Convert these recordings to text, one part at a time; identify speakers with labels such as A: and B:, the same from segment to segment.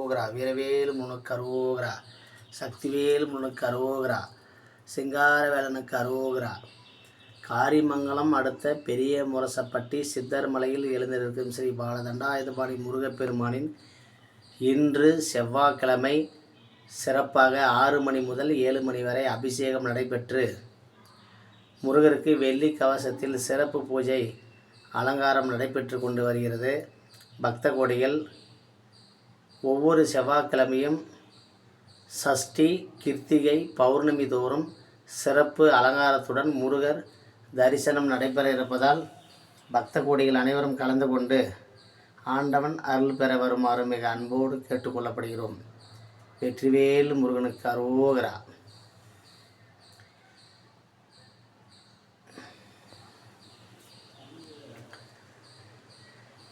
A: அரோகரா. வீரவேல் முருகனுக்கு அரோகரா. சக்திவேல் முருகனுக்கு அரோகரா. சிங்காரவேலனுக்கு அரோகரா. காரிமங்கலம் அடுத்த பெரிய முரசப்பட்டி சித்தர் மலையில் எழுந்திருக்கும் ஸ்ரீ பாலதண்டாயுதபாணி முருகப்பெருமானின் இன்று செவ்வாய்க்கிழமை சிறப்பாக 6 மணி முதல் 7 மணி வரை அபிஷேகம் நடைபெற்று முருகருக்கு வெள்ளி கவசத்தில் சிறப்பு பூஜை அலங்காரம் நடைபெற்று கொண்டு வருகிறது. பக்த கோடிகள் ஒவ்வொரு செவ்வாய்க்கிழமையும் சஷ்டி, கிருத்திகை, பௌர்ணமி தோறும் சிறப்பு அலங்காரத்துடன் முருகர் தரிசனம் நடைபெற இருப்பதால் பக்த கோடிகள் அனைவரும் கலந்து கொண்டு ஆண்டவன் அருள் பெற வருமாறு மிக அன்போடு கேட்டுக்கொள்ளப்படுகிறோம். வெற்றிவேல் முருகனுக்கு அரோகரா.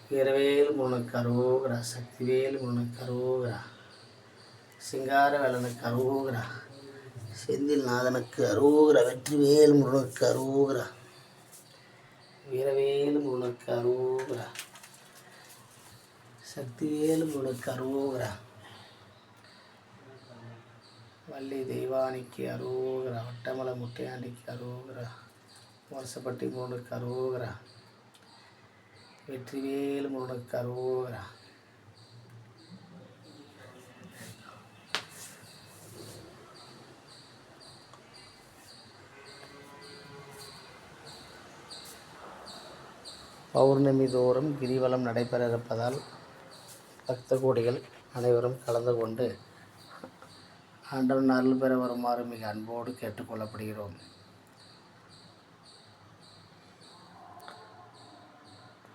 A: வீரவேல் முருகனுக்கு அரோகரா. சக்திவேல் முருகனுக்கு அரோகரா. சிங்காரவேலனுக்கு அரோகரா. செந்தில் நாதனுக்கு அரோகரா. வெற்றிவேல் முருகனுக்கு அரோகரா. வீரவேல் முருகனுக்கு அரோகரா. சக்திவேல் முருகனுக்கு அரோகரா. வள்ளி தெய்வானிக்கு அரோகரா. வட்டமலை முட்டையாண்டிக்கு அரோகரா. முரசப்பட்டி முருகனுக்கு அரோகரா. வெற்றிவேல் முருகனுக்கு அரோகரா. பௌர்ணமி தோறும் கிரிவலம் நடைபெற இருப்பதால் பக்த கோடிகள் அனைவரும் கலந்து கொண்டு ஆண்டவன் அருள் பெற வருமாறு மிக அன்போடு கேட்டுக்கொள்ளப்படுகிறோம்.